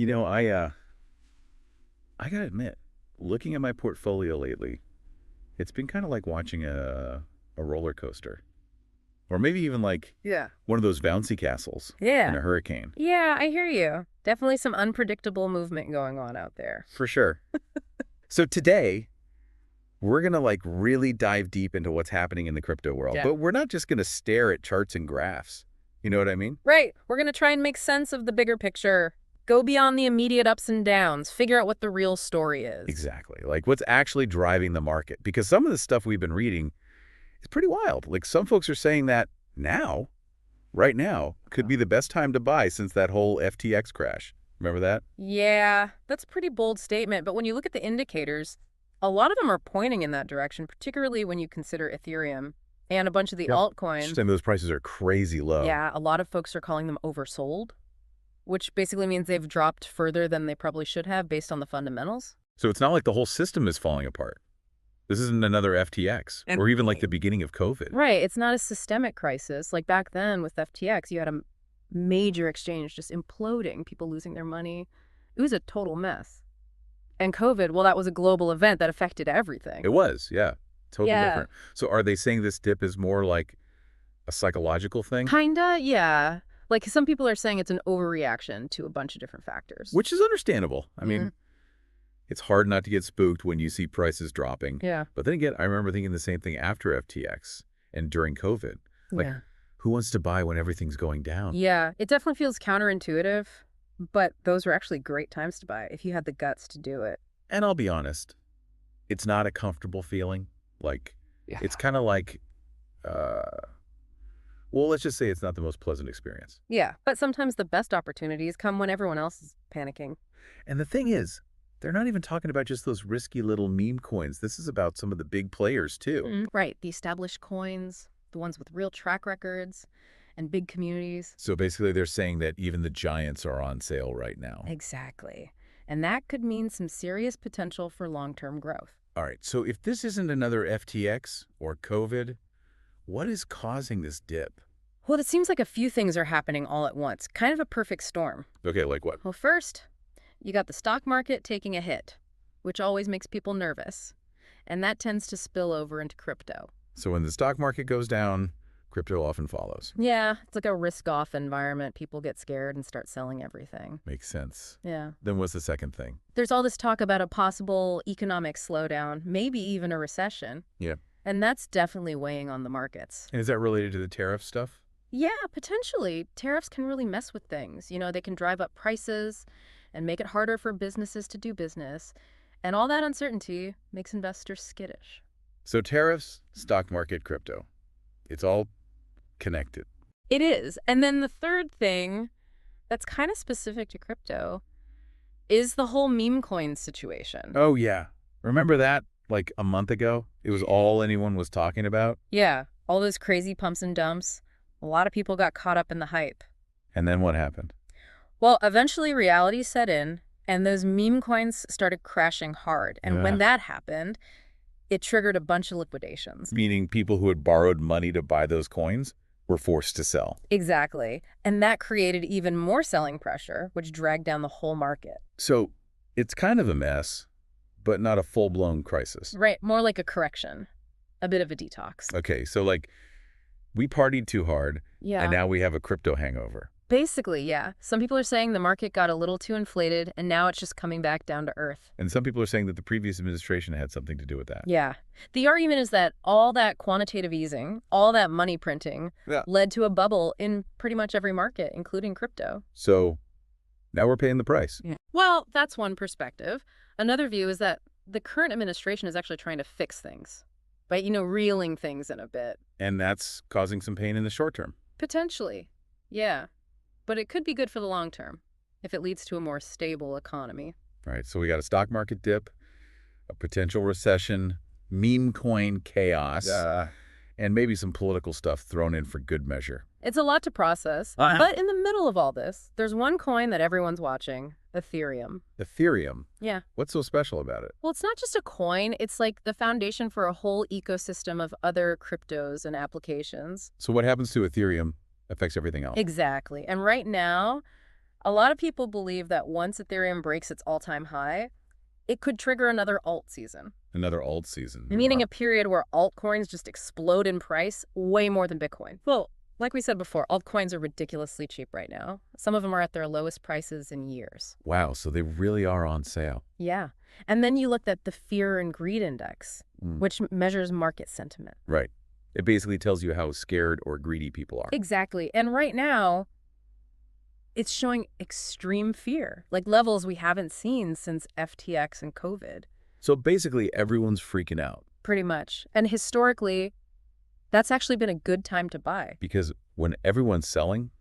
I gotta admit, looking at my portfolio lately, it's been kind of like watching a roller coaster. Or maybe even like Yeah. one of those bouncy castles in Yeah. a hurricane. Yeah, I hear you. Definitely some unpredictable movement going on out there. For sure. So today, we're going to like really dive deep into what's happening in the crypto world. Yeah. But we're not just going to stare at charts and graphs. You know what I mean? Right. We're going to try and make sense of the bigger picture. Go beyond the immediate ups and downs. Figure out what the real story is. Exactly. Like what's actually driving the market. Because some of the stuff we've been reading is pretty wild. Like some folks are saying that now, right now, could be the best time to buy since that whole FTX crash. Remember that? Yeah, that's a pretty bold statement. But when you look at the indicators, a lot of them are pointing in that direction, particularly when you consider Ethereum and a bunch of the Yep. altcoins. And those prices are crazy low. Yeah, a lot of folks are calling them oversold, which basically means they've dropped further than they probably should have based on the fundamentals. So it's not like the whole system is falling apart. This isn't another FTX or even like the beginning of COVID. Right. It's not a systemic crisis. Like back then with FTX, you had a major exchange just imploding, people losing their money. It was a total mess. And COVID, well, that was a global event that affected everything. It was, yeah. Totally Yeah. different. So are they saying this dip is more like a psychological thing? Kinda, yeah. Like some people are saying it's an overreaction to a bunch of different factors. Which is understandable. I mean, it's hard not to get spooked when you see prices dropping. Yeah. But then again, I remember thinking the same thing after FTX and during COVID. Like, Yeah. who wants to buy when everything's going down? Yeah, it definitely feels counterintuitive, but those were actually great times to buy if you had the guts to do it. And I'll be honest, it's not a comfortable feeling. Like, it's kind of like, well, let's just say it's not the most pleasant experience. Yeah, but sometimes the best opportunities come when everyone else is panicking. And the thing is, they're not even talking about just those risky little meme coins. This is about some of the big players, too. Right, the established coins, the ones with real track records and big communities. So basically, they're saying that even the giants are on sale right now. Exactly. And that could mean some serious potential for long-term growth. All right, so if this isn't another FTX or COVID, what is causing this dip? Well, it seems like a few things are happening all at once, kind of a perfect storm. Okay, like what? Well, first, you got the stock market taking a hit, which always makes people nervous. And that tends to spill over into crypto. So when the stock market goes down, crypto often follows. Yeah, it's like a risk-off environment. People get scared and start selling everything. Makes sense. Yeah. Then what's the second thing? There's all this talk about a possible economic slowdown, maybe even a recession. Yeah. And that's definitely weighing on the markets. And is that related to the tariff stuff? Yeah, potentially. Tariffs can really mess with things. You know, they can drive up prices and make it harder for businesses to do business. And all that uncertainty makes investors skittish. So tariffs, stock market, crypto. It's all connected. It is. And then the third thing that's kind of specific to crypto is the whole meme coin situation. Oh, yeah. Remember that? Like a month ago? It was all anyone was talking about? Yeah, all those crazy pumps and dumps. A lot of people got caught up in the hype. And then what happened? Well, eventually reality set in, and those meme coins started crashing hard. And when that happened, it triggered a bunch of liquidations. Meaning people who had borrowed money to buy those coins were forced to sell. Exactly. And that created even more selling pressure, which dragged down the whole market. So it's kind of a mess, but not a full-blown crisis. Right, more like a correction, a bit of a detox. Okay, so like we partied too hard, Yeah. and now we have a crypto hangover. Basically, yeah. Some people are saying the market got a little too inflated, and now it's just coming back down to earth. And some people are saying that the previous administration had something to do with that. Yeah. The argument is that all that quantitative easing, all that money printing, led to a bubble in pretty much every market, including crypto. So now we're paying the price. Yeah. Well, that's one perspective. Another view is that the current administration is actually trying to fix things by, reeling things in a bit. And that's causing some pain in the short term. Potentially. Yeah. But it could be good for the long term if it leads to a more stable economy. All right, so we got a stock market dip, a potential recession, meme coin chaos, and maybe some political stuff thrown in for good measure. It's a lot to process. But in the middle of all this, there's one coin that everyone's watching, Ethereum. Ethereum? Yeah. What's so special about it? Well, it's not just a coin. It's like the foundation for a whole ecosystem of other cryptos and applications. So what happens to Ethereum affects everything else. Exactly. And right now, A lot of people believe that once Ethereum breaks its all-time high, it could trigger another alt season, Another alt season. meaning Wow. a period where altcoins just explode in price way more than Bitcoin. Well, like we said before, altcoins are ridiculously cheap right now. Some of them are at their lowest prices in years. Wow, so they really are on sale. Yeah. And then you looked at the fear and greed index, Mm. which measures market sentiment. Right. It basically tells you how scared or greedy people are. Exactly. And right now, it's showing extreme fear, like levels we haven't seen since FTX and COVID, So basically, everyone's freaking out pretty much. And historically, that's actually been a good time to buy. because when everyone's selling,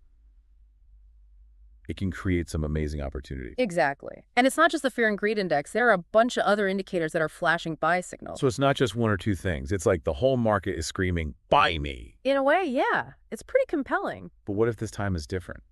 it can create some amazing opportunity. Exactly. And it's not just the fear and greed index. There are a bunch of other indicators that are flashing buy signals. So it's not just one or two things. It's like the whole market is screaming, buy me. In a way, yeah, it's pretty compelling. But what if this time is different?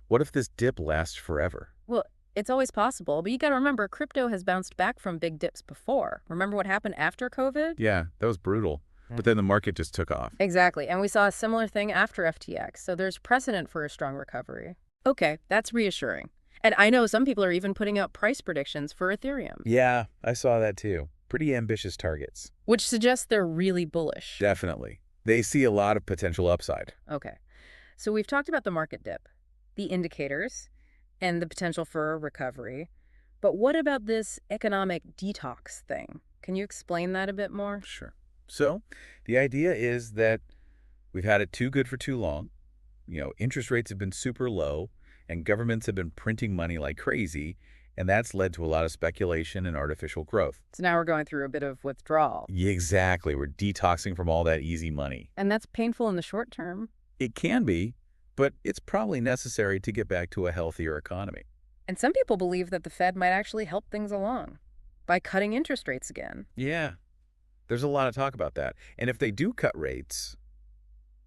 What if this dip lasts forever? Well, it's always possible, but you got to remember, crypto has bounced back from big dips before. Remember what happened after COVID? Yeah, that was brutal. But then the market just took off. Exactly. And we saw a similar thing after FTX. So there's precedent for a strong recovery. Okay, that's reassuring. And I know some people are even putting out price predictions for Ethereum, Yeah, I saw that too. Pretty ambitious targets. which suggests they're really bullish. Definitely. They see a lot of potential upside. Okay. So we've talked about the market dip, the indicators, and the potential for a recovery. But what about this economic detox thing? Can you explain that a bit more? Sure. So the idea is that we've had it too good for too long. Interest rates have been super low and governments have been printing money like crazy. And that's led to a lot of speculation and artificial growth. So now we're going through a bit of withdrawal. Yeah, exactly. We're detoxing from all that easy money. And that's painful in the short term. It can be, but it's probably necessary to get back to a healthier economy. And some people believe that the Fed might actually help things along by cutting interest rates again. Yeah, there's a lot of talk about that. And if they do cut rates,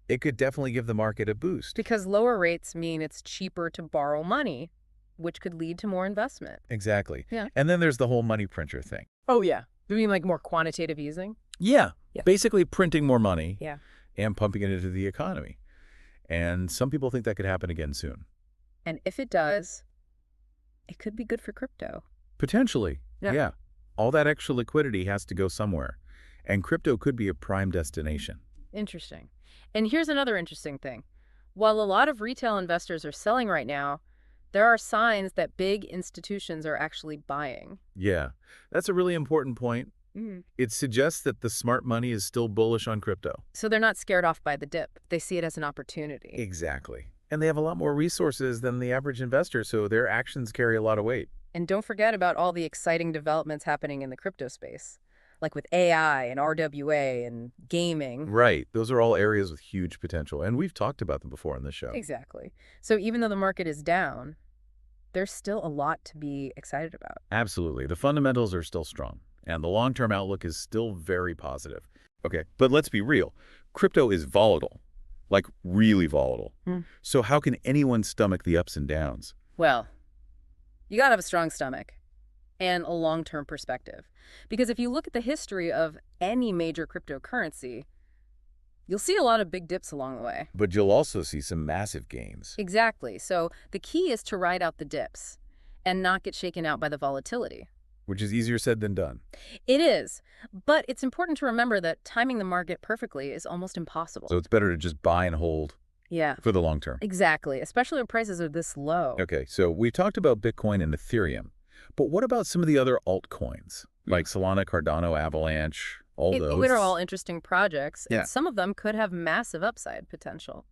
it could definitely give the market a boost. Because lower rates mean it's cheaper to borrow money, which could lead to more investment. Exactly. Yeah. And then there's the whole money printer thing. Oh, yeah. You mean like more quantitative easing? Yeah. Yeah. Basically printing more money Yeah. and pumping it into the economy. And some people think that could happen again soon. And if it does, it could be good for crypto. Potentially. Yeah. Yeah. All that extra liquidity has to go somewhere. And crypto could be a prime destination. Interesting. And here's another interesting thing. While a lot of retail investors are selling right now, there are signs that big institutions are actually buying. Yeah. That's a really important point. It suggests that the smart money is still bullish on crypto. So they're not scared off by the dip. They see it as an opportunity. Exactly. And they have a lot more resources than the average investor, so their actions carry a lot of weight. And don't forget about all the exciting developments happening in the crypto space, like with AI and RWA and gaming. Right. Those are all areas with huge potential, and we've talked about them before on this show. Exactly. So even though the market is down, there's still a lot to be excited about. Absolutely. The fundamentals are still strong, and the long-term outlook is still very positive. Okay, but let's be real. Crypto is volatile, like really volatile. So how can anyone stomach the ups and downs? Well, you gotta have a strong stomach and a long-term perspective. Because if you look at the history of any major cryptocurrency, you'll see a lot of big dips along the way. But you'll also see some massive gains. Exactly. So the key is to ride out the dips and not get shaken out by the volatility. Which is easier said than done. It is, but it's important to remember that timing the market perfectly is almost impossible. So it's better to just buy and hold Yeah, for the long term. exactly, especially when prices are this low. Okay, so we talked about Bitcoin and Ethereum, but what about some of the other altcoins, like Solana, Cardano, Avalanche, all those? They're all interesting projects, Yeah. and some of them could have massive upside potential,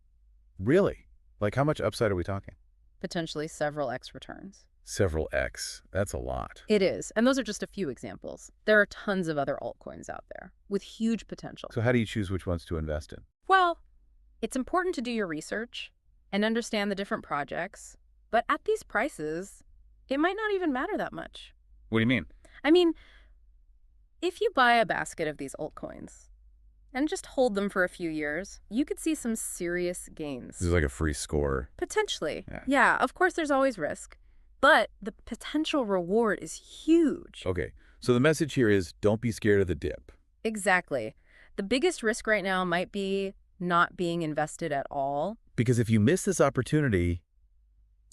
Really? Like how much upside are we talking? potentially several X returns. Several X. That's a lot. It is, and those are just a few examples. There are tons of other altcoins out there with huge potential. So how do you choose which ones to invest in? Well, it's important to do your research and understand the different projects, but at these prices, it might not even matter that much. What do you mean? I mean, if you buy a basket of these altcoins and just hold them for a few years, you could see some serious gains. This is like a free score. Potentially. Yeah. Yeah, of course there's always risk, but the potential reward is huge. Okay, so the message here is don't be scared of the dip. Exactly. The biggest risk right now might be not being invested at all. Because if you miss this opportunity,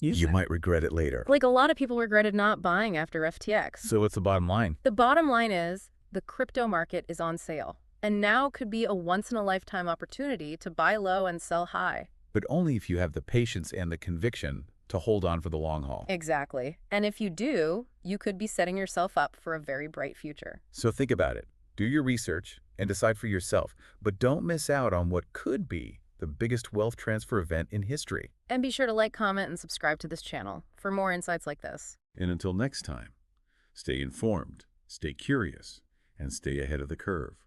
you might regret it later. Like a lot of people regretted not buying after FTX. So what's the bottom line? The bottom line is the crypto market is on sale, and now could be a once-in-a-lifetime opportunity to buy low and sell high. But only if you have the patience and the conviction to hold on for the long haul. Exactly. And if you do, you could be setting yourself up for a very bright future. So think about it. Do your research and decide for yourself, but don't miss out on what could be the biggest wealth transfer event in history. And be sure to like, comment, and subscribe to this channel for more insights like this. And until next time, stay informed, stay curious, and stay ahead of the curve.